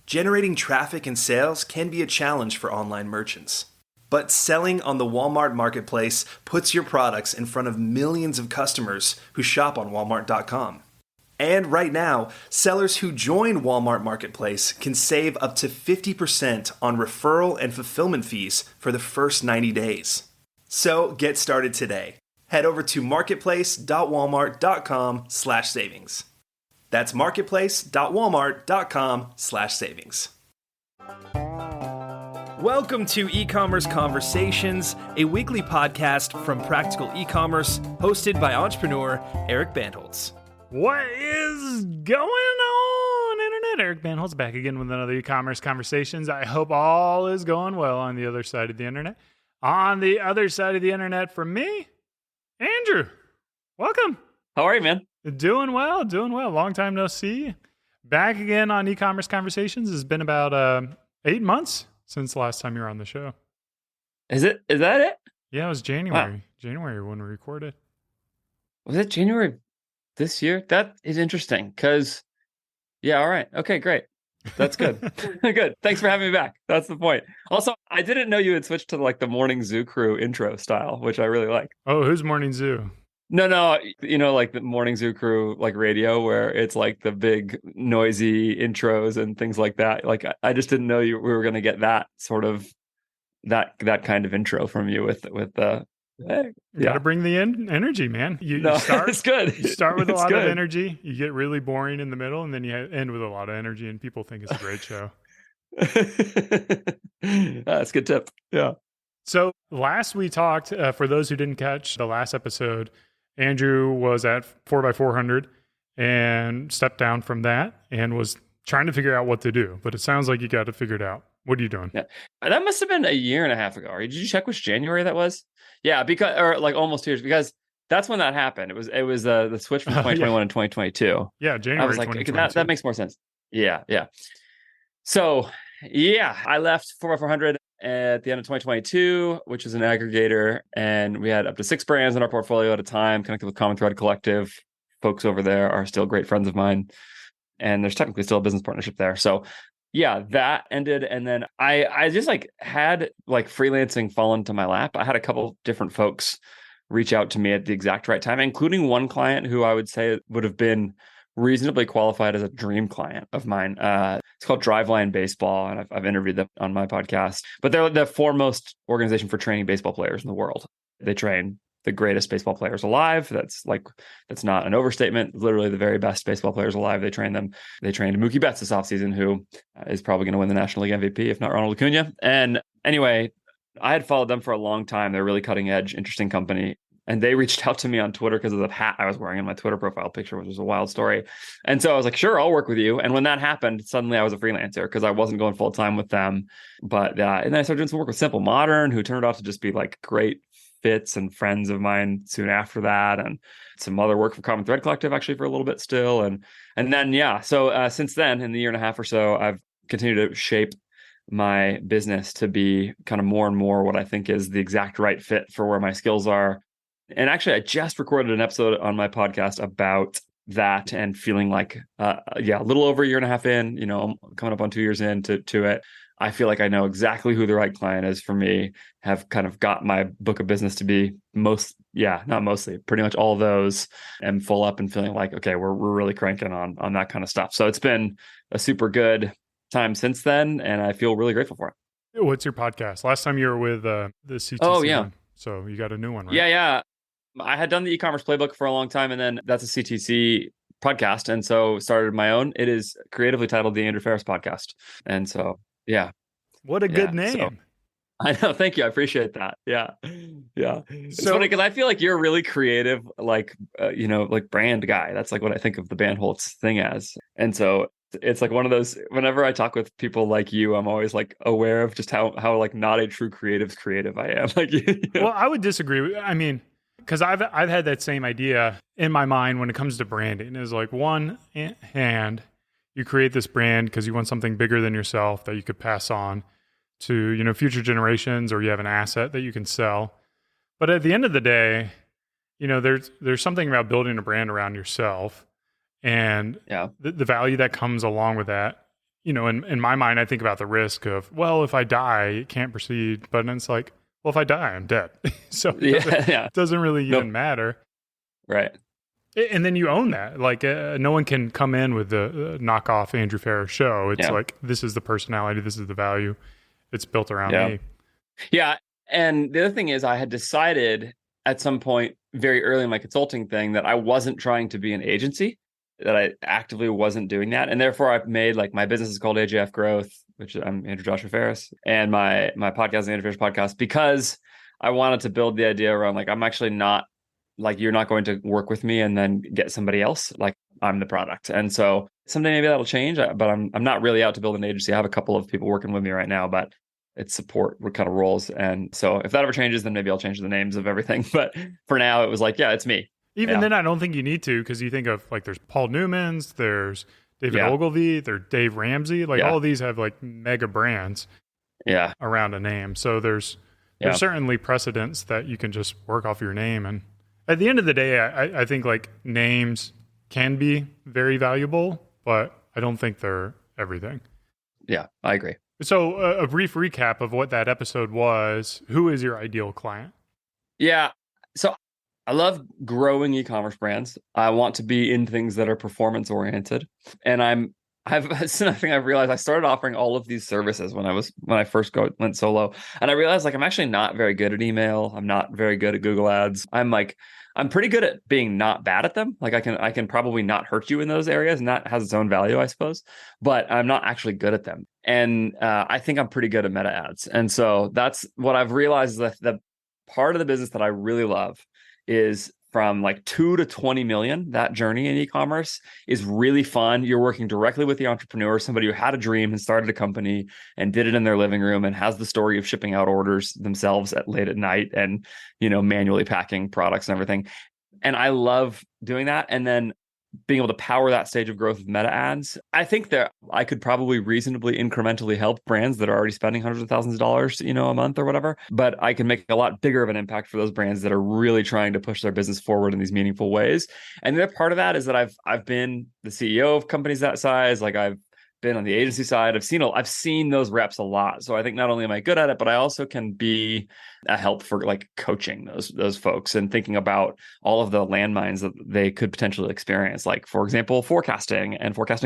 Generating traffic and sales can be a challenge for online merchants. But selling on the Walmart Marketplace puts your products in front of millions of customers who shop on Walmart.com. And right now, sellers who join Walmart Marketplace can save up to 50% on referral and fulfillment fees for the first 90 days. So get started today. Head over to marketplace.walmart.com/savings. That's marketplace.walmart.com/savings. Welcome to E-commerce Conversations, a weekly podcast from Practical E-commerce, hosted by entrepreneur Eric Bandholz. What is going on, Internet? Eric Bandholz back again with another E-commerce Conversations. I hope all is going well on the other side of the Internet. On the other side of the Internet from me, Andrew. Welcome. How are you, man? Doing well. Long time no see. Back again on E-commerce Conversations. It's been about 8 months since the last time you were on the show. Is that it? Yeah, it was January. Wow. January when we recorded. Was it January this year? That is interesting because, yeah, all right. Okay, great. That's good. Good. Thanks for having me back. That's the point. Also, I didn't know you had switched to like the Morning Zoo Crew intro style, which I really like. Oh, who's Morning Zoo? No, you know, like the Morning Zoo Crew, like radio, where it's like the big noisy intros and things like that. Like, I just didn't know we were going to get that sort of that kind of intro from you with the. You got to bring the energy, man. You start. It's good. You start with a lot of energy. You get really boring in the middle, and then you end with a lot of energy, and people think it's a great show. That's a good tip. Yeah. So last we talked, for those who didn't catch the last episode, Andrew was at 4x400 and stepped down from that and was trying to figure out what to do. But it sounds like you got it figured out. What are you doing? Yeah, that must have been a year and a half ago. Did you check which January that was? Yeah, or like almost 2 years, because that's when that happened. It was the switch from 2021 and 2022. Yeah, January. I was like, that makes more sense. Yeah. So yeah, I left 4x400 at the end of 2022, which is an aggregator, and we had up to 6 brands in our portfolio at a time, connected with Common Thread Collective. Folks over there are still great friends of mine, and there's technically still a business partnership there. So yeah, that ended. And then I just like had like freelancing fall into my lap. I had a couple different folks reach out to me at the exact right time, including one client who I would say would have been reasonably qualified as a dream client of mine. It's called Driveline Baseball, and I've interviewed them on my podcast. But they're the foremost organization for training baseball players in the world. They train the greatest baseball players alive. That's not an overstatement. Literally the very best baseball players alive. They train them. They trained Mookie Betts this offseason, who is probably going to win the National League MVP, if not Ronald Acuna. And anyway, I had followed them for a long time. They're a really cutting edge, interesting company. And they reached out to me on Twitter because of the hat I was wearing in my Twitter profile picture, which was a wild story. And so I was like, sure, I'll work with you. And when that happened, suddenly I was a freelancer because I wasn't going full time with them. But and then I started doing some work with Simple Modern, who turned out to just be like great fits and friends of mine soon after that, and some other work for Common Thread Collective actually for a little bit still. And then, yeah, so since then, in the year and a half or so, I've continued to shape my business to be kind of more and more what I think is the exact right fit for where my skills are. And actually, I just recorded an episode on my podcast about that and feeling like, a little over a year and a half in, I'm coming up on 2 years into it. I feel like I know exactly who the right client is for me, have kind of got my book of business to be pretty much all of those, and full up and feeling like, okay, we're really cranking on that kind of stuff. So it's been a super good time since then, and I feel really grateful for it. What's your podcast? Last time you were with the CTC. Oh, yeah. One. So you got a new one, right? Yeah. I had done the e-commerce playbook for a long time, and then that's a CTC podcast. And so started my own. It is creatively titled the Andrew Faris Podcast. And so, yeah. What a good name. So, I know. Thank you. I appreciate that. Yeah. It's funny because I feel like you're a really creative, like brand guy. That's like what I think of the Bandholz thing as. And so it's like one of those, whenever I talk with people like you, I'm always like aware of just how like not a true creative I am. Like, Well, I would disagree. I mean, because I've had that same idea in my mind when it comes to branding. Is like, one hand, you create this brand because you want something bigger than yourself that you could pass on to, future generations, or you have an asset that you can sell. But at the end of the day, there's something about building a brand around yourself and the value that comes along with that. in my mind, I think about the risk of, well, if I die, it can't proceed. But then it's like, well, if I die, I'm dead. So it doesn't really even matter. Right. And then you own that. Like, no one can come in with the knockoff Andrew Faris show. It's like, this is the personality, this is the value. It's built around me. Yeah. And the other thing is, I had decided at some point very early in my consulting thing that I wasn't trying to be an agency, that I actively wasn't doing that. And therefore, I've made, like, my business is called AJF Growth, which I'm Andrew Joshua Faris, and my podcast is the Andrew Faris Podcast, because I wanted to build the idea around, like, I'm actually not, like, you're not going to work with me and then get somebody else. Like, I'm the product. And so someday maybe that'll change, but I'm not really out to build an agency. I have a couple of people working with me right now, but it's support kind of roles. And so if that ever changes, then maybe I'll change the names of everything. But for now, it was like, it's me. Even then, I don't think you need to, because you think of, like, there's Paul Newman's, there's David Ogilvy, there's Dave Ramsey. Like, all of these have, like, mega brands around a name. So there's certainly precedents that you can just work off your name. And at the end of the day, I think, like, names can be very valuable, but I don't think they're everything. Yeah, I agree. So a brief recap of what that episode was. Who is your ideal client? Yeah. So I love growing e-commerce brands. I want to be in things that are performance oriented. And it's something I've realized. I started offering all of these services when I first went solo. And I realized, like, I'm actually not very good at email. I'm not very good at Google Ads. I'm pretty good at being not bad at them. Like, I can probably not hurt you in those areas, and that has its own value, I suppose. But I'm not actually good at them. And I think I'm pretty good at meta ads. And so that's what I've realized, is that the part of the business that I really love is from, like, 2 to 20 million. That journey in e-commerce is really fun. You're working directly with the entrepreneur, somebody who had a dream and started a company and did it in their living room and has the story of shipping out orders themselves late at night and, manually packing products and everything. And I love doing that. And then being able to power that stage of growth with meta ads. I think that I could probably reasonably incrementally help brands that are already spending hundreds of thousands of dollars, a month or whatever. But I can make a lot bigger of an impact for those brands that are really trying to push their business forward in these meaningful ways. And the other part of that is that I've been the CEO of companies that size. Like, I've been on the agency side. I've seen those reps a lot. So I think not only am I good at it, but I also can be a help for, like, coaching those folks and thinking about all of the landmines that they could potentially experience. Like, for example, forecasting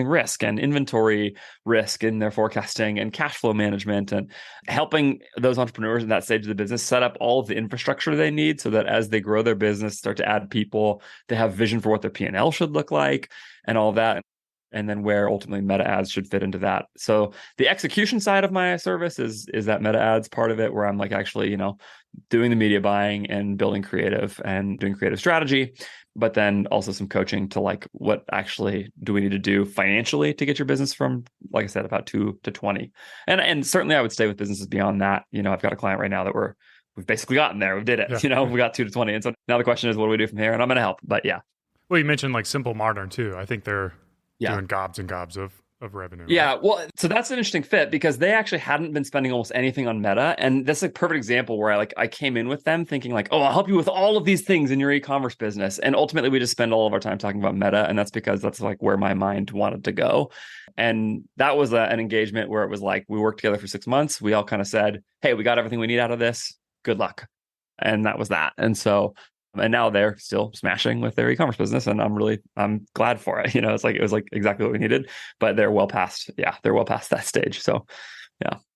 risk and inventory risk in their forecasting and cash flow management, and helping those entrepreneurs in that stage of the business set up all of the infrastructure they need so that as they grow their business, start to add people, they have vision for what their P&L should look like and all of that. And then where ultimately meta ads should fit into that. So the execution side of my service is that meta ads part of it, where I'm, like, actually, doing the media buying and building creative and doing creative strategy, but then also some coaching to, like, what actually do we need to do financially to get your business from, like I said, about 2 to 20. And certainly I would stay with businesses beyond that. I've got a client right now that we've basically gotten there. We did it. We got 2 to 20. And so now the question is, what do we do from here? And I'm going to help. But yeah. Well, you mentioned, like, Simple Modern too. I think they're doing gobs and gobs of revenue. Yeah. Right? Well, so that's an interesting fit, because they actually hadn't been spending almost anything on Meta. And that's a perfect example where I came in with them thinking, like, oh, I'll help you with all of these things in your e-commerce business. And ultimately we just spend all of our time talking about Meta. And that's because that's, like, where my mind wanted to go. And that was an engagement where it was like, we worked together for 6 months. We all kind of said, hey, we got everything we need out of this. Good luck. And that was that. And so, and now they're still smashing with their e-commerce business, and I'm glad for it. It was like exactly what we needed, but they're well past that stage. So,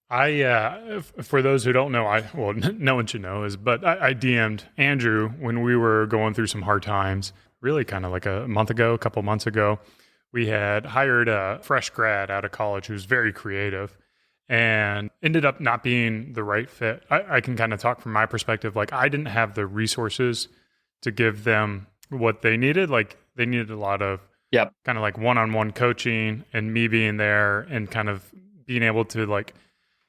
yeah. For those who don't know, no one should know but I DM'd Andrew when we were going through some hard times, really kind of like a couple months ago. We had hired a fresh grad out of college who's very creative, and ended up not being the right fit. I can kind of talk from my perspective. Like, I didn't have the resources to give them what they needed. Like, they needed a lot of kind of like one-on-one coaching, and me being there and kind of being able to, like,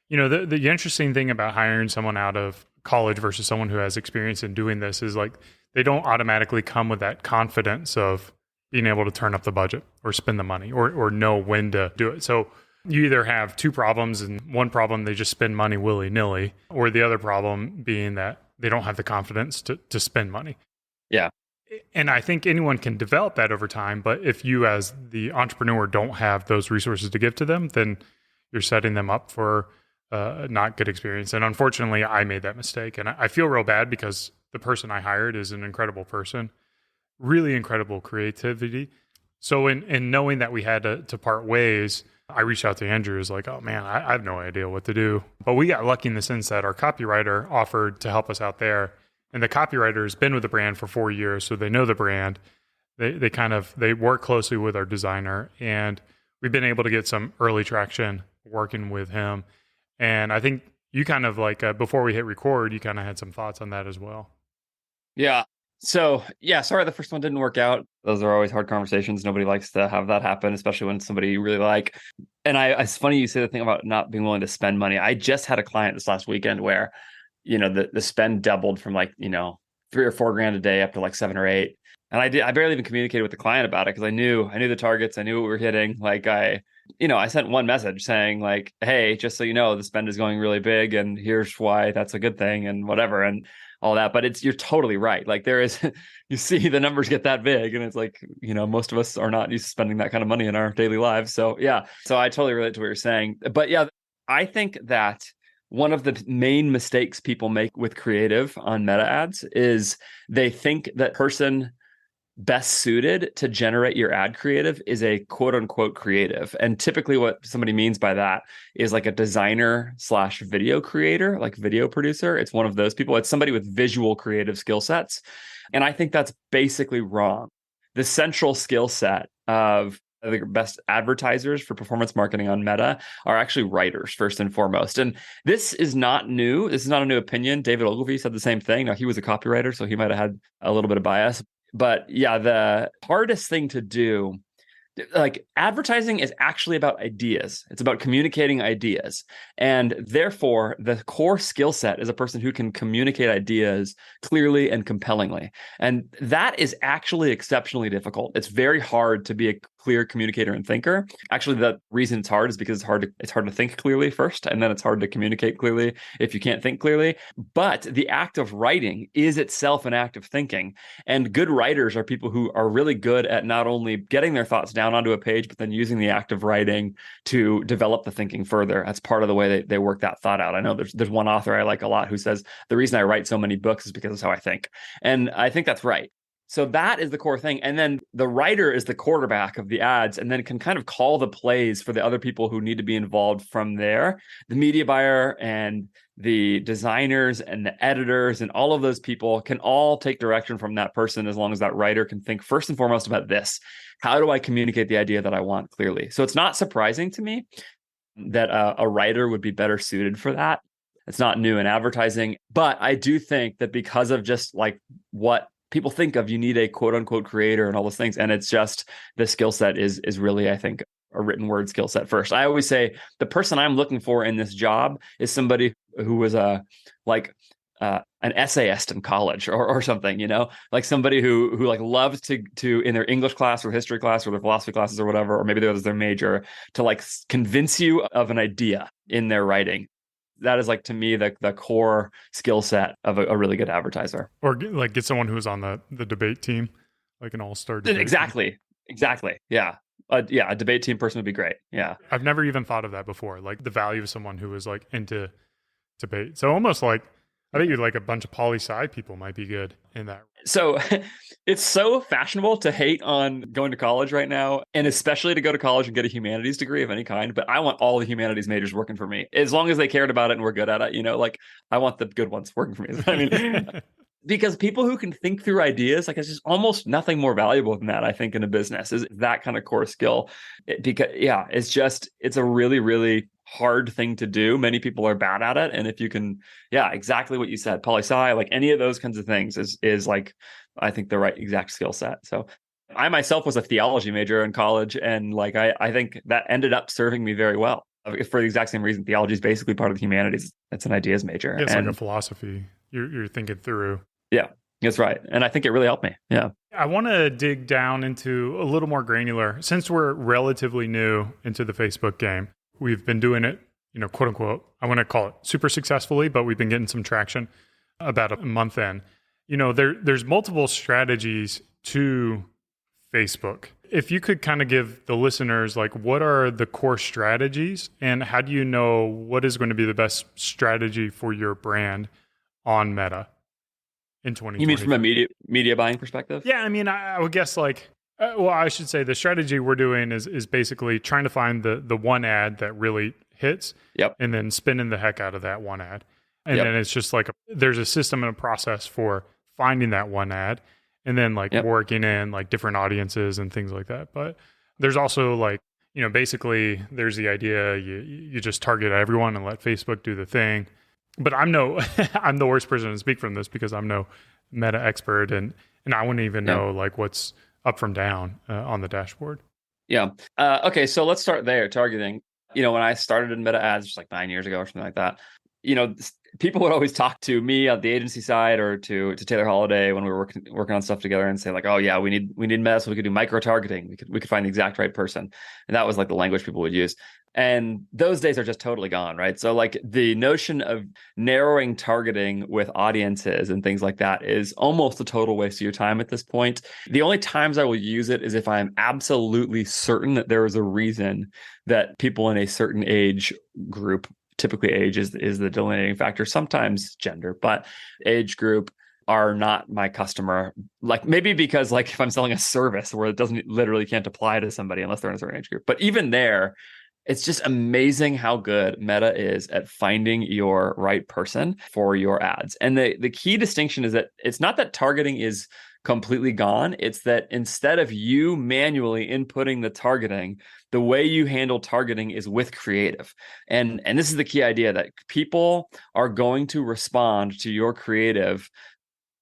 the interesting thing about hiring someone out of college versus someone who has experience in doing this is, like, they don't automatically come with that confidence of being able to turn up the budget or spend the money or know when to do it. So you either have two problems, and one problem, they just spend money willy-nilly, or the other problem being that they don't have the confidence to spend money. Yeah. And I think anyone can develop that over time. But if you as the entrepreneur don't have those resources to give to them, then you're setting them up for a not good experience. And unfortunately, I made that mistake. And I feel real bad because the person I hired is an incredible person, really incredible creativity. So in knowing that we had to part ways, I reached out to Andrew. Was like, oh man, I have no idea what to do. But we got lucky in the sense that our copywriter offered to help us out there. And the copywriter has been with the brand for 4 years, so they know the brand. They work closely with our designer, and we've been able to get some early traction working with him. And I think you kind of like, before we hit record, you kind of had some thoughts on that as well. Yeah. So yeah, sorry, the first one didn't work out. Those are always hard conversations. Nobody likes to have that happen, especially when somebody you really like. And it's funny you say the thing about not being willing to spend money. I just had a client this last weekend where, the spend doubled from like, $3 or $4 grand a day up to like 7 or 8. And I barely even communicated with the client about it because I knew the targets. I knew what we were hitting. Like I sent one message saying like, hey, just so you know, the spend is going really big and here's why that's a good thing and whatever. And all that. But you're totally right. Like there is, you see the numbers get that big and it's like, most of us are not used to spending that kind of money in our daily lives. So yeah, so I totally relate to what you're saying. But yeah, I think that one of the main mistakes people make with creative on meta ads is they think that person best suited to generate your ad creative is a quote unquote creative. And typically what somebody means by that is like a designer / video creator, like video producer. It's one of those people. It's somebody with visual creative skill sets. And I think that's basically wrong. The central skill set of the best advertisers for performance marketing on Meta are actually writers first and foremost. And this is not new. This is not a new opinion. David Ogilvy said the same thing. Now he was a copywriter, so he might have had a little bit of bias. But yeah, the hardest thing to do, like advertising is actually about ideas. It's about communicating ideas. And therefore, the core skill set is a person who can communicate ideas clearly and compellingly. And that is actually exceptionally difficult. It's very hard to be a clear communicator and thinker. Actually, the reason it's hard is because it's hard to think clearly first, and then it's hard to communicate clearly if you can't think clearly. But the act of writing is itself an act of thinking. And good writers are people who are really good at not only getting their thoughts down onto a page, but then using the act of writing to develop the thinking further. That's part of the way they work that thought out. I know there's one author I like a lot who says, the reason I write so many books is because it's how I think. And I think that's right. So that is the core thing. And then the writer is the quarterback of the ads and then can kind of call the plays for the other people who need to be involved from there. The media buyer and the designers and the editors and all of those people can all take direction from that person as long as that writer can think first and foremost about this. How do I communicate the idea that I want clearly? So it's not surprising to me that a writer would be better suited for that. It's not new in advertising, but I do think that because of just like what people think of, you need a quote unquote creator and all those things. And it's just the skill set is really, I think, a written word skill set first. I always say the person I'm looking for in this job is somebody who was an essayist in college or something, like somebody who like loves to in their English class or history class or their philosophy classes or whatever, or maybe that was their major, to like convince you of an idea in their writing. That is like, to me, the core skill set of a really good advertiser. Or like get someone who's on the debate team, like an all-star debate Exactly. team. Exactly. Yeah. A debate team person would be great. Yeah. I've never even thought of that before. Like the value of someone who is like into debate. So almost like, I think you're like a bunch of poli-sci people might be good in that. So it's so fashionable to hate on going to college right now, and especially to go to college and get a humanities degree of any kind. But I want all the humanities majors working for me, as long as they cared about it and were good at it. Like I want the good ones working for me. I mean, because people who can think through ideas, like it's just almost nothing more valuable than that, I think, in a business is that kind of core skill. It's a really, really hard thing to do. Many people are bad at it. And if you can, exactly what you said, poli-sci, like any of those kinds of things is like, I think the right exact skill set. So I myself was a theology major in college. And like, I think that ended up serving me very well for the exact same reason. Theology is basically part of the humanities. It's an ideas major. It's like a philosophy. You're thinking through. Yeah, that's right. And I think it really helped me. Yeah. I want to dig down into a little more granular. Since we're relatively new into the Facebook game, we've been doing it, quote unquote, I want to call it super successfully, but we've been getting some traction about a month in. there's multiple strategies to Facebook. If you could kind of give the listeners, like, what are the core strategies and how do you know what is going to be the best strategy for your brand on Meta in 2020? You mean from a media buying perspective? Yeah, I mean, I would guess I should say the strategy we're doing is basically trying to find the one ad that really hits, and then spinning the heck out of that one ad. And then it's just like there's a system and a process for finding that one ad, and then working in like different audiences and things like that. But there's also basically there's the idea you just target everyone and let Facebook do the thing. But I'm the worst person to speak from this because I'm no Meta expert and I wouldn't even know like what's up from down on the dashboard. Yeah. Okay. So let's start there. Targeting. When I started in Meta ads, just like 9 years ago or something like that, people would always talk to me on the agency side or to Taylor Holiday when we were working on stuff together and say like, oh yeah, we need Meta so we could do micro targeting. We could find the exact right person. And that was like the language people would use. And those days are just totally gone, right? So like the notion of narrowing targeting with audiences and things like that is almost a total waste of your time at this point. The only times I will use it is if I'm absolutely certain that there is a reason that people in a certain age group, typically age is the delineating factor, sometimes gender, but age group are not my customer. Like maybe because like if I'm selling a service where it literally can't apply to somebody unless they're in a certain age group. But even there, it's just amazing how good Meta is at finding your right person for your ads. And the key distinction is that it's not that targeting is completely gone. It's that instead of you manually inputting the targeting, the way you handle targeting is with creative. And this is the key idea that people are going to respond to your creative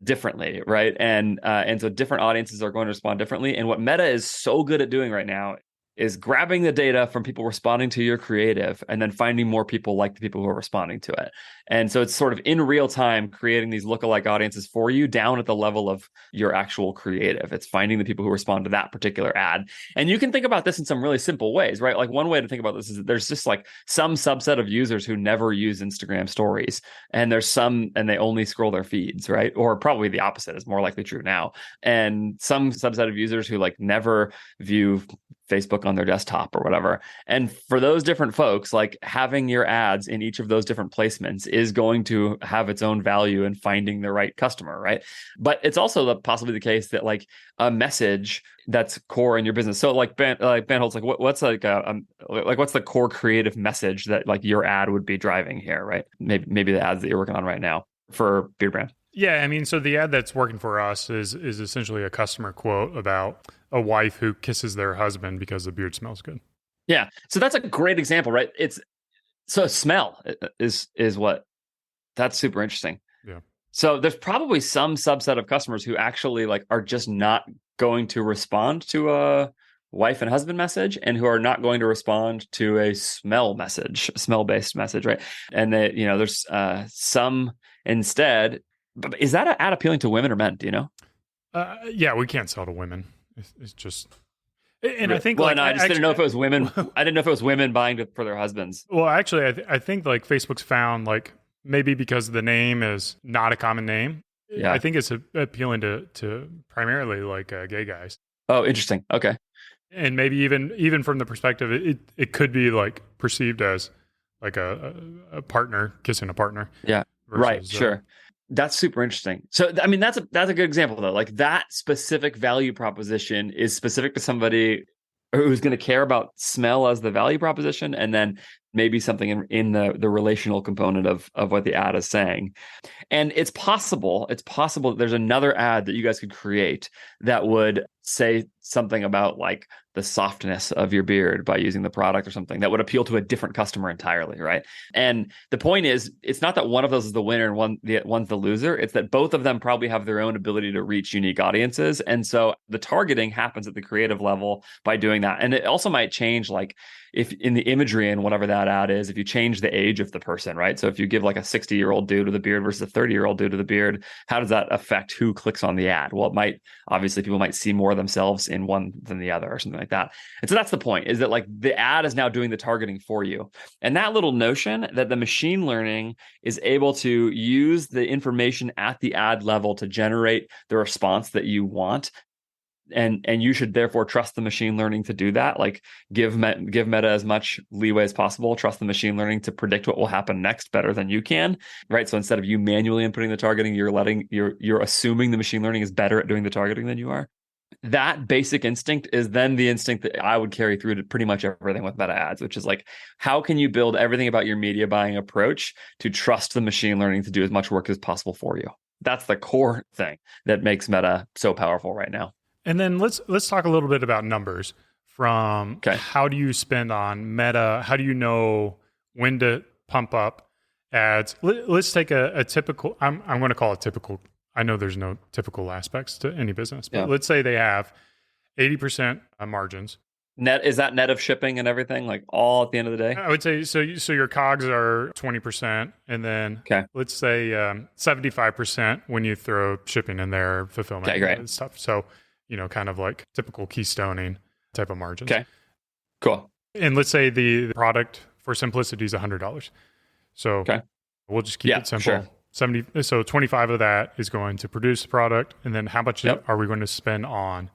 differently, right? And so different audiences are going to respond differently. And what Meta is so good at doing right now is grabbing the data from people responding to your creative and then finding more people like the people who are responding to it. And so it's sort of in real time creating these lookalike audiences for you down at the level of your actual creative. It's finding the people who respond to that particular ad. And you can think about this in some really simple ways, right? Like one way to think about this is that there's just like some subset of users who never use Instagram stories. And there's some, and they only scroll their feeds, right? Or probably the opposite is more likely true now. And some subset of users who like never view Facebook on their desktop or whatever. And for those different folks, like having your ads in each of those different placements is going to have its own value in finding the right customer, right? But it's also possibly the case that like a message that's core in your business. So like Ben Holtz, like what's like what's the core creative message that like your ad would be driving here, right? Maybe the ads that you're working on right now for Beard Brand. Yeah, I mean, so the ad that's working for us is essentially a customer quote about a wife who kisses their husband because the beard smells good. Yeah, so that's a great example, right? So smell is what that's super interesting. Yeah. So there's probably some subset of customers who actually like are just not going to respond to a wife and husband message and who are not going to respond to a smell-based message, right? And that there's some instead. But is that an ad appealing to women or men? Do you know? Yeah, we can't sell to women. It's just, and I think. Well, no, I just didn't know if it was women. I didn't know if it was women buying for their husbands. Well, actually, I think like Facebook's found like maybe because the name is not a common name. Yeah, I think it's appealing to primarily like gay guys. Oh, interesting. Okay. And maybe even from the perspective, it could be like perceived as like a partner kissing a partner. Yeah. Versus, right. Sure. That's super interesting. So, I mean, that's a good example though. Like that specific value proposition is specific to somebody who's going to care about smell as the value proposition, and then maybe something in the relational component of what the ad is saying. And it's possible that there's another ad that you guys could create that would say something about like the softness of your beard by using the product or something that would appeal to a different customer entirely, right? And the point is, it's not that one of those is the winner and one's the loser. It's that both of them probably have their own ability to reach unique audiences. And so the targeting happens at the creative level by doing that. And it also might change, like if in the imagery and whatever that ad is, if you change the age of the person, right? So if you give like a 60-year-old dude with a beard versus a 30-year-old dude with a beard, how does that affect who clicks on the ad? Well, it might, obviously people might see more more themselves in one than the other or something like that. And so that's the point, is that like the ad is now doing the targeting for you. And that little notion that the machine learning is able to use the information at the ad level to generate the response that you want, and you should therefore trust the machine learning to do that. Like give Meta as much leeway as possible. Trust the machine learning to predict what will happen next better than you can, right? So instead of you manually inputting the targeting, you're assuming the machine learning is better at doing the targeting than you are. That basic instinct is then the instinct that I would carry through to pretty much everything with Meta ads, which is like, how can you build everything about your media buying approach to trust the machine learning to do as much work as possible for you? That's the core thing that makes Meta so powerful right now. And then let's talk a little bit about numbers from how do you spend on Meta? How do you know when to pump up ads? Let's take a typical, I'm going to call it typical. I know there's no typical aspects to any business, but let's say they have 80% margins. Net, is that net of shipping and everything, like all at the end of the day? I would say, so your COGS are 20%, and then let's say 75% when you throw shipping in there, fulfillment and stuff. So, kind of like typical keystoning type of margins. Okay, cool. And let's say the product for simplicity is $100. So we'll just keep it simple. Sure. 25 of that is going to produce the product. And then how much are we going to spend on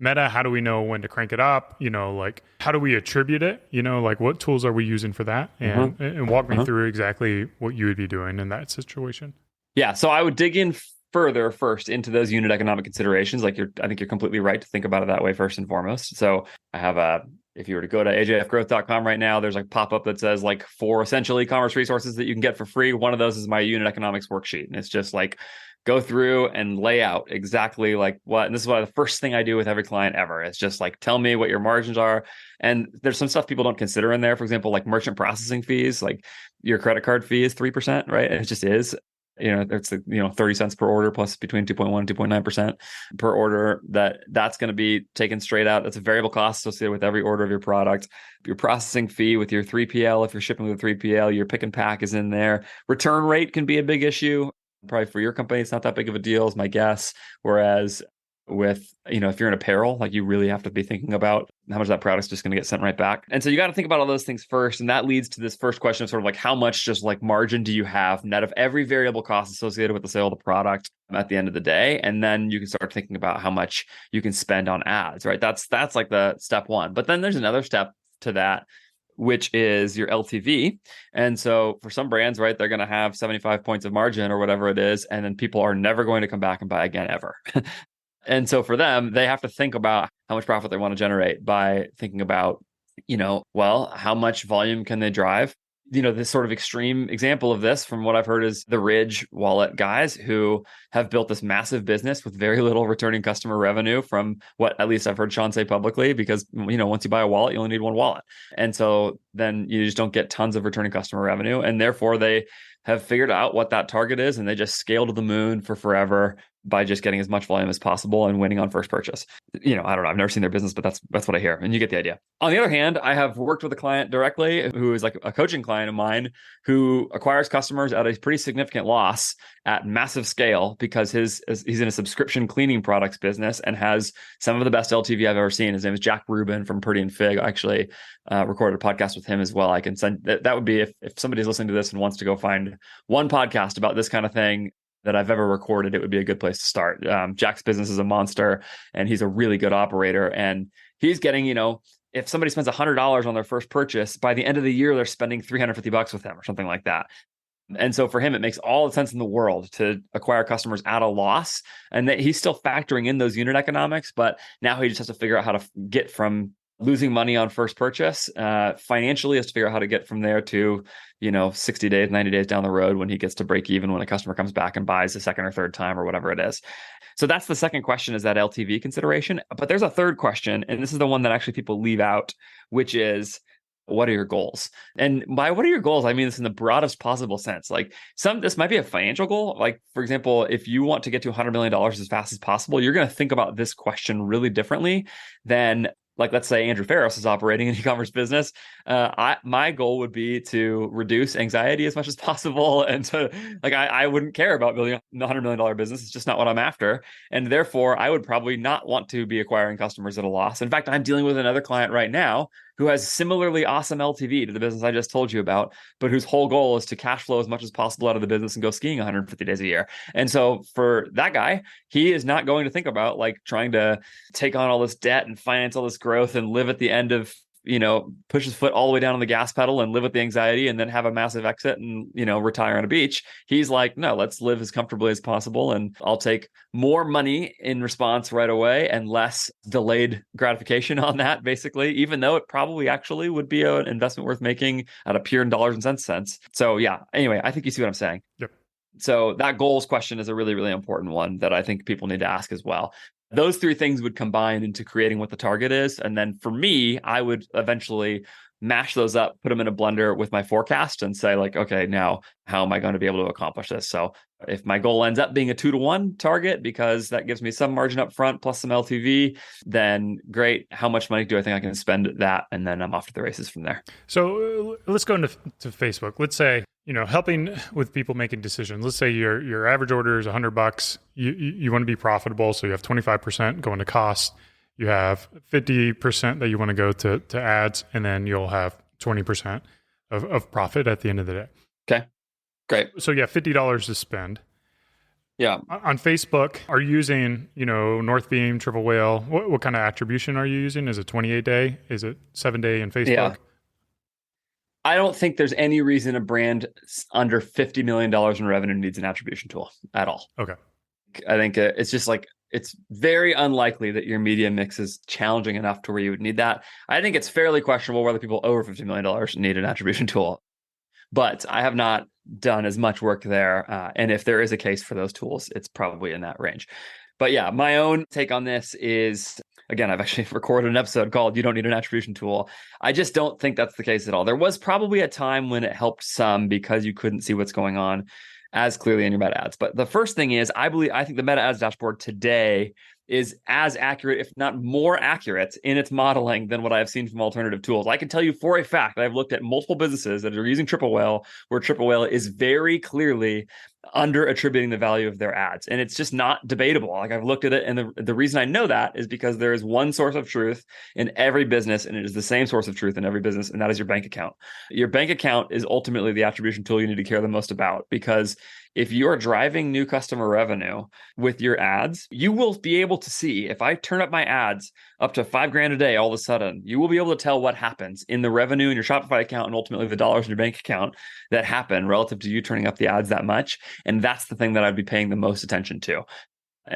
Meta? How do we know when to crank it up? Like how do we attribute it? Like what tools are we using for that? And walk me through exactly what you would be doing in that situation. Yeah. So I would dig in further first into those unit economic considerations. Like I think you're completely right to think about it that way first and foremost. So I have if you were to go to ajfgrowth.com right now, there's a pop-up that says like 4 essential e-commerce resources that you can get for free. One of those is my unit economics worksheet. And it's just like, go through and lay out exactly like what, and this is the first thing I do with every client ever. It's just like, tell me what your margins are. And there's some stuff people don't consider in there. For example, like merchant processing fees, like your credit card fee is 3%, right? And it just is. It's 30 cents per order plus between 2.1 and 2.9% per order. That's going to be taken straight out. That's a variable cost associated with every order of your product. Your processing fee with your 3PL, if you're shipping with a 3PL, your pick and pack is in there. Return rate can be a big issue. Probably for your company, it's not that big of a deal, is my guess. Whereas with, if you're in apparel, like you really have to be thinking about how much that product's just going to get sent right back. And so you got to think about all those things first. And that leads to this first question of sort of like, how much just like margin do you have net of every variable cost associated with the sale of the product at the end of the day? And then you can start thinking about how much you can spend on ads, right? That's like the step one. But then there's another step to that, which is your LTV. And so for some brands, right, they're going to have 75 points of margin or whatever it is. And then people are never going to come back and buy again ever. And so for them, they have to think about how much profit they want to generate by thinking about, how much volume can they drive? This sort of extreme example of this from what I've heard is the Ridge wallet guys who have built this massive business with very little returning customer revenue from what at least I've heard Sean say publicly, because, once you buy a wallet, you only need one wallet. And so then you just don't get tons of returning customer revenue. And therefore they have figured out what that target is. And they just scale to the moon for forever by just getting as much volume as possible and winning on first purchase. I don't know. I've never seen their business, but that's what I hear. And you get the idea. On the other hand, I have worked with a client directly who is like a coaching client of mine who acquires customers at a pretty significant loss at massive scale because he's in a subscription cleaning products business and has some of the best LTV I've ever seen. His name is Jack Rubin from Pretty and Fig. I actually recorded a podcast with him as well. I can send that would be if somebody's listening to this and wants to go find one podcast about this kind of thing that I've ever recorded, it would be a good place to start. Jack's business is a monster and he's a really good operator. And he's getting, if somebody spends $100 on their first purchase, by the end of the year, they're spending $350 with him or something like that. And so for him, it makes all the sense in the world to acquire customers at a loss. And that he's still factoring in those unit economics, but now he just has to figure out how to get from losing money on first purchase financially, has to figure out how to get from there to 60 days, 90 days down the road when he gets to break even, when a customer comes back and buys the second or third time or whatever it is. So that's the second question, is that LTV consideration. But there's a third question, and this is the one that actually people leave out, which is, what are your goals? And by what are your goals, I mean this in the broadest possible sense. Like this might be a financial goal. Like, for example, if you want to get to $100 million as fast as possible, you're going to think about this question really differently than like let's say Andrew Faris is operating an e-commerce business, my goal would be to reduce anxiety as much as possible, and to I wouldn't care about building a $100 million business. It's just not what I'm after, and therefore I would probably not want to be acquiring customers at a loss. In fact, I'm dealing with another client right now who has similarly awesome LTV to the business I just told you about, but whose whole goal is to cash flow as much as possible out of the business and go skiing 150 days a year. And so for that guy, he is not going to think about like trying to take on all this debt and finance all this growth and live at the end of, push his foot all the way down on the gas pedal and live with the anxiety and then have a massive exit and, retire on a beach. He's like, no, let's live as comfortably as possible. And I'll take more money in response right away and less delayed gratification on that, basically, even though it probably actually would be an investment worth making at a pure dollars and cents sense. So yeah, anyway, I think you see what I'm saying. Yep. So that goals question is a really, really important one that I think people need to ask as well. Those three things would combine into creating what the target is. And then for me, I would eventually mash those up, put them in a blender with my forecast and say like, okay, now how am I going to be able to accomplish this? So if my goal ends up being a 2-to-1 target, because that gives me some margin up front plus some LTV, then great. How much money do I think I can spend that? And then I'm off to the races from there. So let's go into Facebook. Let's say, helping with people making decisions. Let's say your average order is $100. You want to be profitable. So you have 25% going to cost. You have 50% that you want to go to ads, and then you'll have 20% of profit at the end of the day. Okay, great. So yeah, $50 to spend. Yeah. On Facebook, are you using, Northbeam, Triple Whale? What kind of attribution are you using? Is it 28-day? Is it 7-day in Facebook? Yeah. I don't think there's any reason a brand under $50 million in revenue needs an attribution tool at all. Okay. I think it's just like, it's very unlikely that your media mix is challenging enough to where you would need that. I think it's fairly questionable whether people over $50 million need an attribution tool. But I have not done as much work there. And if there is a case for those tools, it's probably in that range. But yeah, my own take on this is, again, I've actually recorded an episode called You Don't Need an Attribution Tool. I just don't think that's the case at all. There was probably a time when it helped some because you couldn't see what's going on as clearly in your meta ads. But the first thing is, I think the meta ads dashboard today is as accurate, if not more accurate in its modeling than what I've seen from alternative tools. I can tell you for a fact that I've looked at multiple businesses that are using Triple Whale, where Triple Whale is very clearly under attributing the value of their ads. And it's just not debatable. Like I've looked at it. And the reason I know that is because there is one source of truth in every business, and it is the same source of truth in every business. And that is your bank account. Your bank account is ultimately the attribution tool you need to care the most about, because if you're driving new customer revenue with your ads, you will be able to see, if I turn up my ads up to $5,000 a day, all of a sudden, you will be able to tell what happens in the revenue in your Shopify account and ultimately the dollars in your bank account that happen relative to you turning up the ads that much. And that's the thing that I'd be paying the most attention to,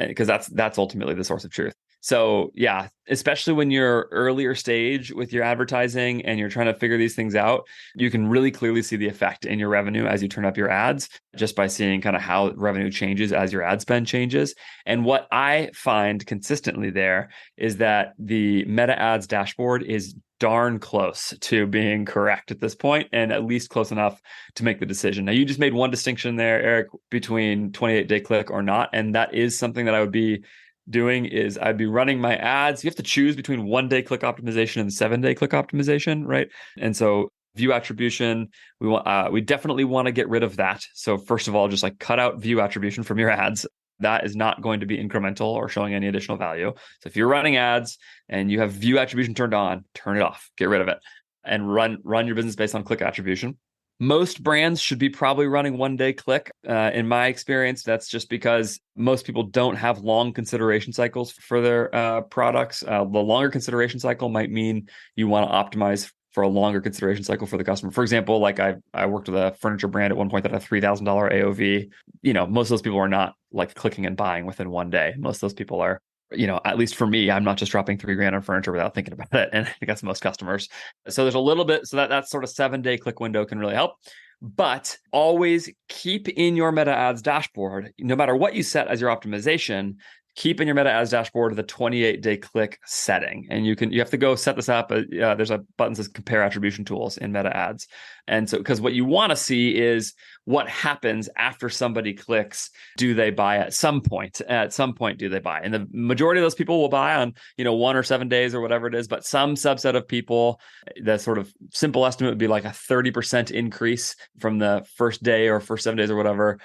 because that's ultimately the source of truth. So yeah, especially when you're earlier stage with your advertising and you're trying to figure these things out, you can really clearly see the effect in your revenue as you turn up your ads, just by seeing kind of how revenue changes as your ad spend changes. And what I find consistently there is that the meta ads dashboard is darn close to being correct at this point, and at least close enough to make the decision. Now, you just made one distinction there, Eric, between 28-day click or not. And that is something that I would be doing, is I'd be running my ads. You have to choose between 1-day click optimization and 7-day click optimization, right? And so view attribution, we definitely want to get rid of that. So first of all, just like cut out view attribution from your ads. That is not going to be incremental or showing any additional value. So if you're running ads and you have view attribution turned on, turn it off, get rid of it, and run your business based on click attribution. Most brands should be probably running 1-day click. In my experience, that's just because most people don't have long consideration cycles for their products. The longer consideration cycle might mean you want to optimize for a longer consideration cycle for the customer. For example, like I worked with a furniture brand at one point that had a $3,000 AOV. Most of those people are not like clicking and buying within 1 day. Most of those people are, at least for me, I'm not just dropping $3,000 on furniture without thinking about it. And I think that's most customers. So there's a little bit, so that sort of 7-day click window can really help. But always keep in your meta ads dashboard, no matter what you set as your optimization, keep in your meta ads dashboard the 28-day click setting. And you have to go set this up. There's a button that says compare attribution tools in meta ads. And so, because what you want to see is what happens after somebody clicks. Do they buy at some point? At some point, do they buy? And the majority of those people will buy on, 1 or 7 days or whatever it is. But some subset of people, the sort of simple estimate would be like a 30% increase from the first day or first 7 days or whatever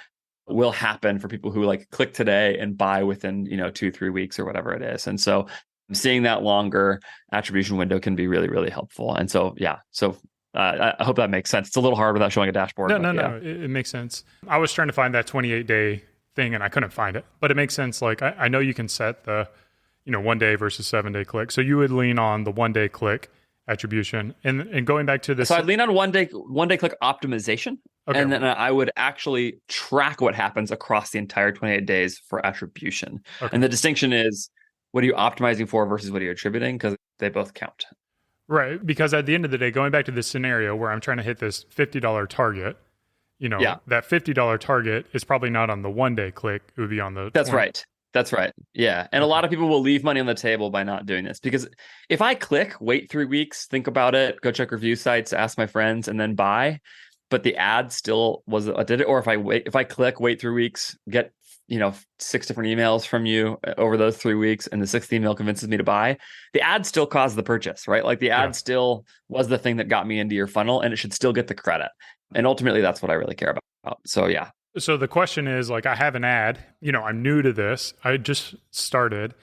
will happen for people who like click today and buy within 2-3 weeks or whatever it is. And so seeing that longer attribution window can be really, really helpful. And so I hope that makes sense. It's a little hard without showing a dashboard. No, it makes sense. I was trying to find that 28-day thing and I couldn't find it, but it makes sense. Like I know you can set the 1 day versus 7 day click, so you would lean on the 1 day click attribution. And going back to this, so I'd lean on one day click optimization. Okay. And then I would actually track what happens across the entire 28 days for attribution. Okay. And the distinction is, what are you optimizing for versus what are you attributing? Because they both count. Right. Because at the end of the day, going back to this scenario where I'm trying to hit this $50 target, that $50 target is probably not on the 1 day click. It would be on the That's 20. Right. That's right. Yeah. And a lot of people will leave money on the table by not doing this, because if I click, wait 3 weeks, think about it, go check review sites, ask my friends, and then buy, but the ad still did it. Or if I click, wait 3 weeks, get 6 different emails from you over those 3 weeks, and the 6th email convinces me to buy, the ad still caused the purchase, right? Like the ad still was the thing that got me into your funnel, and it should still get the credit. And ultimately, that's what I really care about. So yeah. So the question is, like, I have an ad, I'm new to this. I just started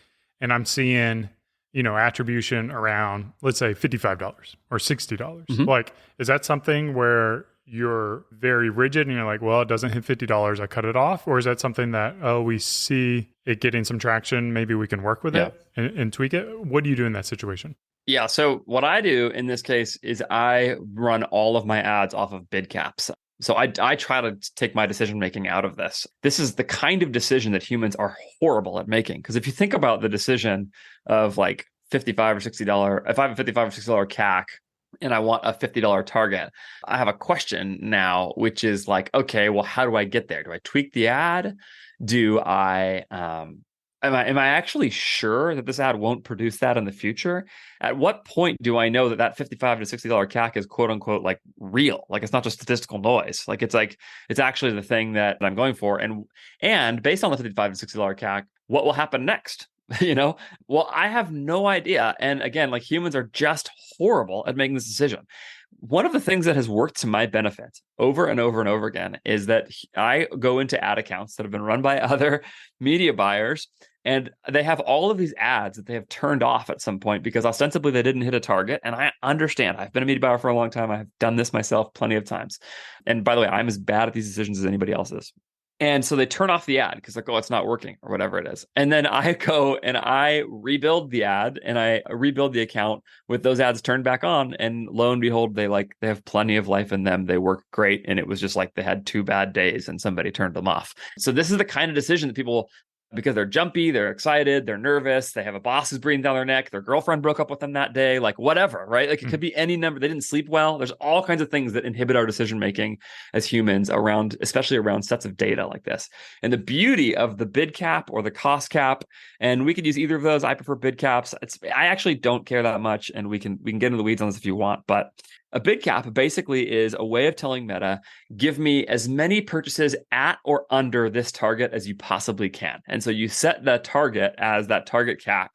and I'm seeing, attribution around, let's say $55 or $60. Mm-hmm. Like, is that something where you're very rigid and you're like, well, it doesn't hit $50, I cut it off? Or is that something that, we see it getting some traction, maybe we can work with it and tweak it? What do you do in that situation? Yeah. So what I do in this case is I run all of my ads off of bid caps. So I try to take my decision-making out of this. This is the kind of decision that humans are horrible at making. Because if you think about the decision of like $55 or $60, if I have a $55 or $60 CAC and I want a $50 target, I have a question now, which is like, okay, well, how do I get there? Do I tweak the ad? Do I... Am I actually sure that this ad won't produce that in the future? At what point do I know that $55 to $60 CAC is quote unquote like real? Like it's not just statistical noise. Like it's actually the thing that I'm going for. And based on the $55 to $60 CAC, what will happen next? Well, I have no idea. And again, like humans are just horrible at making this decision. One of the things that has worked to my benefit over and over and over again is that I go into ad accounts that have been run by other media buyers, and they have all of these ads that they have turned off at some point because ostensibly they didn't hit a target. And I understand. I've been a media buyer for a long time. I've done this myself plenty of times. And by the way, I'm as bad at these decisions as anybody else is. And so they turn off the ad because like, oh, it's not working or whatever it is. And then I go and I rebuild the ad and I rebuild the account with those ads turned back on. And lo and behold, they have plenty of life in them. They work great. And it was just like they had 2 bad days and somebody turned them off. So this is the kind of decision that people, because they're jumpy, they're excited, they're nervous, they have a boss who's breathing down their neck, their girlfriend broke up with them that day, like whatever, right? Like it could be any number. They didn't sleep well. There's all kinds of things that inhibit our decision-making as humans especially around sets of data like this. And the beauty of the bid cap or the cost cap, and we could use either of those. I prefer bid caps. I actually don't care that much, and we can get into the weeds on this if you want, but a bid cap basically is a way of telling Meta, give me as many purchases at or under this target as you possibly can. And so you set the target as that target CAC,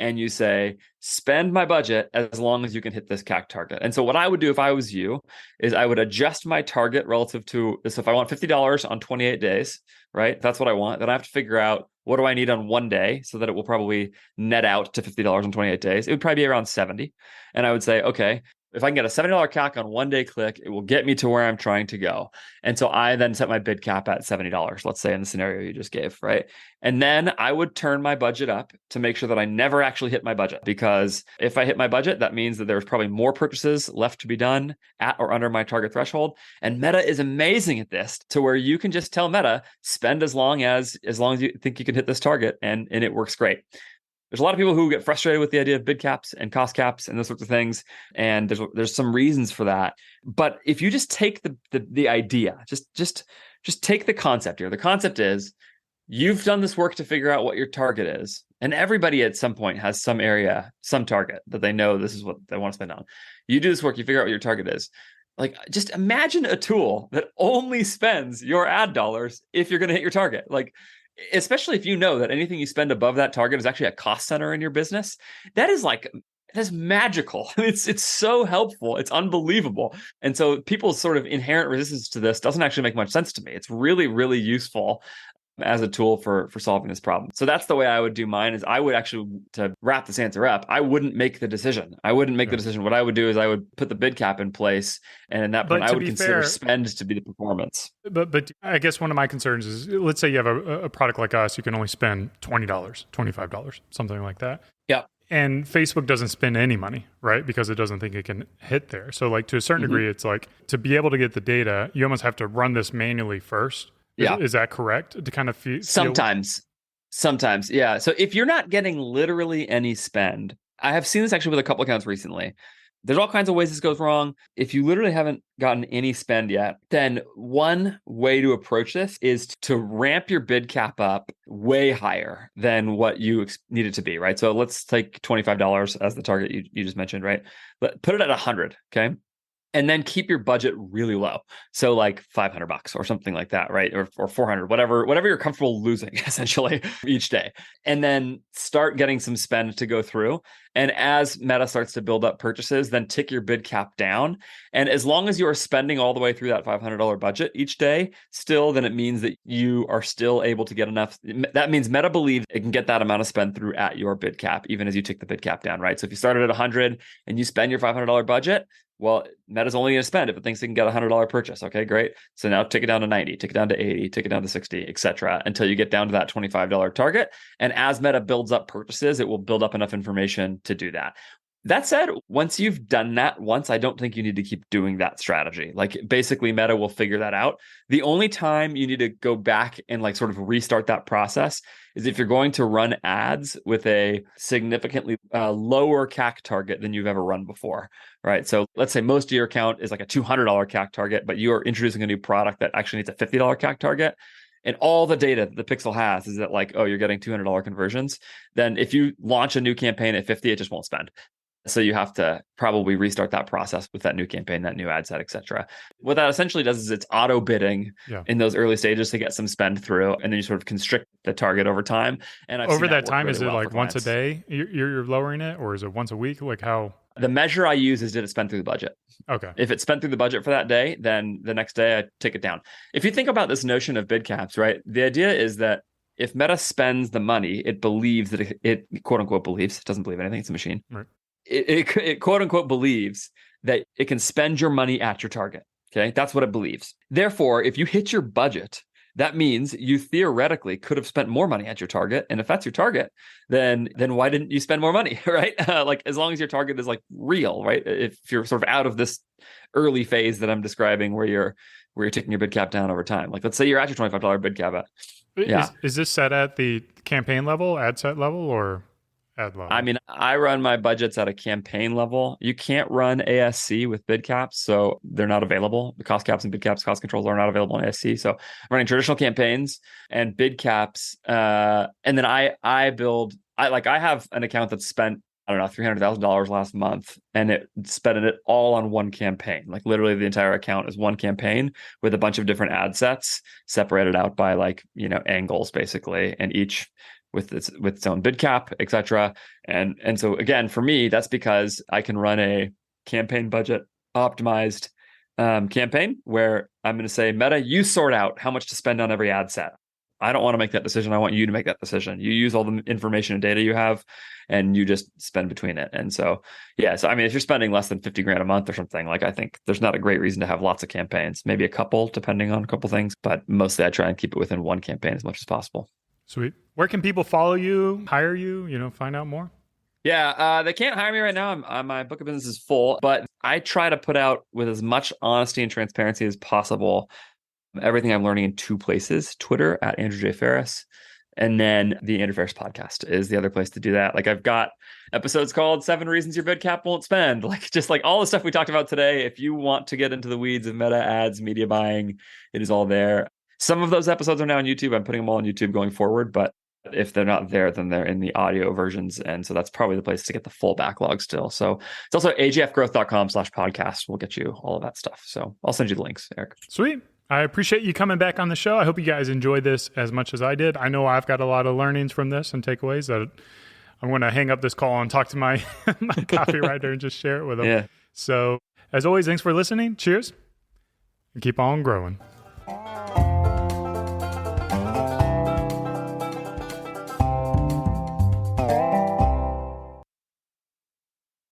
and you say, spend my budget as long as you can hit this CAC target. And so what I would do if I was you is I would adjust my target relative to this. If I want $50 on 28 days, right? That's what I want. Then I have to figure out, what do I need on 1 day so that it will probably net out to $50 on 28 days? It would probably be around 70. And I would say, okay, if I can get a $70 CAC on 1 day click, it will get me to where I'm trying to go. And so I then set my bid cap at $70, let's say in the scenario you just gave, right? And then I would turn my budget up to make sure that I never actually hit my budget. Because if I hit my budget, that means that there's probably more purchases left to be done at or under my target threshold. And Meta is amazing at this, to where you can just tell Meta, spend as long as you think you can hit this target, and it works great. There's a lot of people who get frustrated with the idea of bid caps and cost caps and those sorts of things. And there's some reasons for that. But if you just take the idea, just take the concept here. The concept is You've done this work to figure out what your target is. And everybody at some point has some area, some target that they know this is what they want to spend on. You do this work, you figure out what your target is. Like, just imagine a tool that only spends your ad dollars if you're going to hit your target. Like, especially if you know that anything you spend above that target is actually a cost center in your business. That is magical. It's so helpful. It's unbelievable. And so people's sort of inherent resistance to this doesn't actually make much sense to me. It's really, really useful as a tool for solving this problem. So that's the way I would do mine. Is I would actually, to wrap this answer up, I wouldn't make the decision. The decision. What I would do is I would put the bid cap in place. And at that point, I would consider spend to be the performance. But I guess one of my concerns is, let's say you have a product like us, you can only spend $20, $25, something like that. Yeah. And Facebook doesn't spend any money, right? Because it doesn't think it can hit there. So like to a certain degree, it's like to be able to get the data, you almost have to run this manually first. Is that correct? To kind of Sometimes. Yeah. So if you're not getting literally any spend, I have seen this actually with a couple accounts recently. There's all kinds of ways this goes wrong. If you literally haven't gotten any spend yet, then one way to approach this is to ramp your bid cap up way higher than what you need it to be, right? So let's take $25 as the target you just mentioned, right? Put it at 100, okay? And then keep your budget really low. So like $500 or something like that, right? Or 400, whatever you're comfortable losing essentially each day. And then start getting some spend to go through. And as Meta starts to build up purchases, then tick your bid cap down. And as long as you are spending all the way through that $500 budget each day, still, then it means that you are still able to get enough. That means Meta believes it can get that amount of spend through at your bid cap, even as you tick the bid cap down, right? So if you started at 100 and you spend your $500 budget, well, Meta's only going to spend if it thinks it can get a $100 purchase. Okay, great. So now tick it down to 90, tick it down to 80, tick it down to 60, etc., until you get down to that $25 target. And as Meta builds up purchases, it will build up enough information to do that. That said, once you've done that once, I don't think you need to keep doing that strategy. Like basically Meta will figure that out. The only time you need to go back and like sort of restart that process is if you're going to run ads with a significantly lower CAC target than you've ever run before, right? So let's say most of your account is like a $200 CAC target, but you are introducing a new product that actually needs a $50 CAC target. And all the data that the Pixel has is that like, oh, you're getting $200 conversions. Then if you launch a new campaign at 50, it just won't spend. So you have to probably restart that process with that new campaign, that new ad set, et cetera. What that essentially does is it's auto bidding in those early stages to get some spend through, and then you sort of constrict the target over time. And over that time, is it like once a day you're lowering it, or is it once a week? Like how? The measure I use is, did it spend through the budget? Okay. If it spent through the budget for that day, then the next day I take it down. If you think about this notion of bid caps, right? The idea is that if Meta spends the money, it believes that it quote unquote believes, it doesn't believe anything, it's a machine. Right. It quote unquote believes that it can spend your money at your target. Okay. That's what it believes. Therefore, if you hit your budget, that means you theoretically could have spent more money at your target. And if that's your target, then why didn't you spend more money? Right. Like as long as your target is like real, right? If you're sort of out of this early phase that I'm describing where you're taking your bid cap down over time. Like let's say you're at your $25 bid cap. Is this set at the campaign level, ad set level, or ad level? I mean, I run my budgets at a campaign level. You can't run ASC with bid caps, so they're not available. The cost caps and bid caps, cost controls are not available in ASC. So I'm running traditional campaigns and bid caps. And then I have an account that spent, I don't know, $300,000 last month, and it spent it all on one campaign. Like literally the entire account is one campaign with a bunch of different ad sets separated out by like, angles basically, and each with its own bid cap, etc. And so again, for me, that's because I can run a campaign budget optimized campaign where I'm going to say, Meta, you sort out how much to spend on every ad set. I don't want to make that decision. I want you to make that decision. You use all the information and data you have, and you just spend between it. And so, I mean, if you're spending less than $50,000 a month or something, like I think there's not a great reason to have lots of campaigns, maybe a couple, depending on a couple things, but mostly I try and keep it within one campaign as much as possible. Sweet. Where can people follow you, hire you, find out more? Yeah, they can't hire me right now. My book of business is full, but I try to put out with as much honesty and transparency as possible everything I'm learning in two places: Twitter at Andrew J. Faris, and then the Andrew Faris podcast is the other place to do that. Like I've got episodes called 7 Reasons Your Bid Cap Won't Spend. Like just like all the stuff we talked about today. If you want to get into the weeds of meta ads, media buying, it is all there. Some of those episodes are now on YouTube. I'm putting them all on YouTube going forward, but if they're not there, then they're in the audio versions. And so that's probably the place to get the full backlog still. So it's also agfgrowth.com/podcast. We'll get you all of that stuff. So I'll send you the links, Eric. Sweet. I appreciate you coming back on the show. I hope you guys enjoyed this as much as I did. I know I've got a lot of learnings from this and takeaways that I'm going to hang up this call and talk to my copywriter and just share it with them. Yeah. So as always, thanks for listening. Cheers and keep on growing.